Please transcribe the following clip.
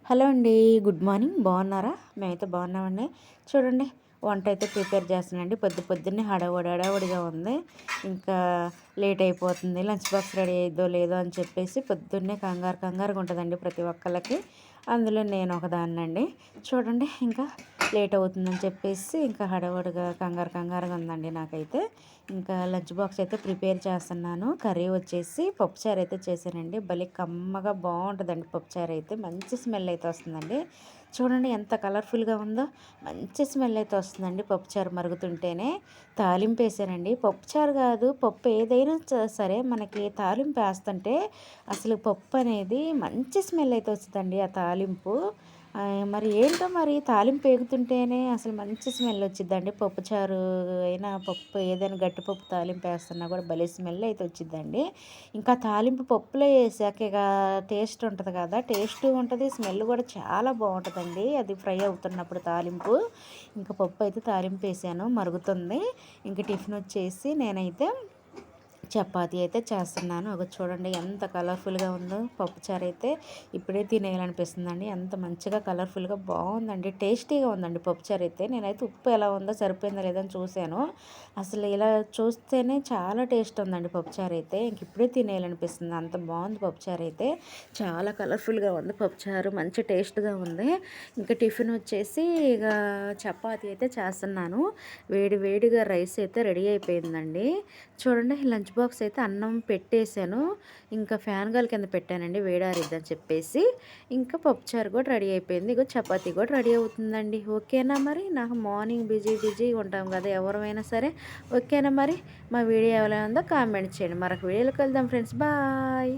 Hello అండి. Good morning. బాగున్నారా? మేమైతే బాగున్నామండి. చూడండి, వంట అయితే ప్రిపేర్ చేస్తున్నానండి. పొద్దున్నే హడావుడిగా ఉంది. ఇంకా లేట్ అయిపోతుంది. లంచ్ బాక్స్ రెడీ అయ్యిద్దో లేదో అని చెప్పేసి పొద్దున్నే కంగారుగా ఉంటుందండి ప్రతి ఒక్కళ్ళకి. అందులో నేను ఒకదాన్నండి. చూడండి, ఇంకా లేట్ అవుతుందని చెప్పేసి ఇంకా హడావుడిగా కంగారుగా ఉందండి నాకైతే. ఇంకా లంచ్ బాక్స్ అయితే ప్రిపేర్ చేస్తున్నాను. కర్రీ వచ్చేసి పప్పుచారు అయితే చేశానండి. భలే కమ్మగా బాగుంటుందండి పప్పుచారు అయితే. మంచి స్మెల్ అయితే వస్తుందండి. చూడండి ఎంత కలర్ఫుల్గా ఉందో. మంచి స్మెల్ అయితే వస్తుందండి పప్పుచారు మరుగుతుంటేనే. తాలింపు వేసానండి. పప్పుచారు కాదు, పప్పు ఏదైనా సరే మనకి తాలింపు వేస్తుంటే అసలు పప్పు అనేది మంచి స్మెల్ అయితే వస్తుందండి ఆ తాలింపు. మరి ఏంటో మరి తాలింపు ఎగుతుంటేనే అసలు మంచి స్మెల్ వచ్చిద్దండి. పప్పుచారు అయినా పప్పు ఏదైనా గట్టి పప్పు తాలింపు వేస్తున్నా కూడా భలే స్మెల్ అయితే వచ్చిద్దండి. ఇంకా తాలింపు పప్పులో వేసాక ఇక టేస్ట్ ఉంటుంది కదా, టేస్ట్ ఉంటుంది, స్మెల్ కూడా చాలా బాగుంటుందండి అది ఫ్రై అవుతున్నప్పుడు తాలింపు. ఇంకా పప్పు అయితే తాలింపు వేసాను, మరుగుతుంది. ఇంకా టిఫిన్ వచ్చేసి నేనైతే చపాతీ అయితే చేస్తున్నాను. ఒక చూడండి ఎంత కలర్ఫుల్గా ఉందో పప్పుచారు అయితే. ఇప్పుడే తినేయాలనిపిస్తుందండి. ఎంత మంచిగా కలర్ఫుల్గా బాగుందండి. టేస్టీగా ఉందండి పప్పుచారు అయితే. నేనైతే ఉప్పు ఎలా ఉందో సరిపోయిందో లేదని చూశాను. అసలు ఇలా చూస్తేనే చాలా టేస్ట్ ఉందండి పప్పుచారు అయితే. ఇంక ఇప్పుడే తినేయాలనిపిస్తుంది, అంత బాగుంది పప్పుచారు అయితే. చాలా కలర్ఫుల్గా ఉంది పప్పుచారు, మంచి టేస్ట్గా ఉంది. ఇంకా టిఫిన్ వచ్చేసి ఇక చపాతీ అయితే చేస్తున్నాను. వేడిగా రైస్ అయితే రెడీ అయిపోయిందండి. చూడండి, లంచ్ బాక్స్ అయితే అన్నం పెట్టేశాను. ఇంకా ఫ్యాన్ గాలి కింద పెట్టానండి వేడారిద్దని చెప్పేసి. ఇంకా పప్పుచారు కూడా రెడీ అయిపోయింది. ఇగో చపాతీ కూడా రెడీ అవుతుందండి. ఓకేనా మరి? నాకు మార్నింగ్ బిజీగా ఉంటాం కదా ఎవరైనా సరే. ఓకేనా మరి? మా వీడియో ఎలా ఉందో కామెంట్ చేయండి. మరొక వీడియోలోకి వెళ్దాం ఫ్రెండ్స్. బాయ్.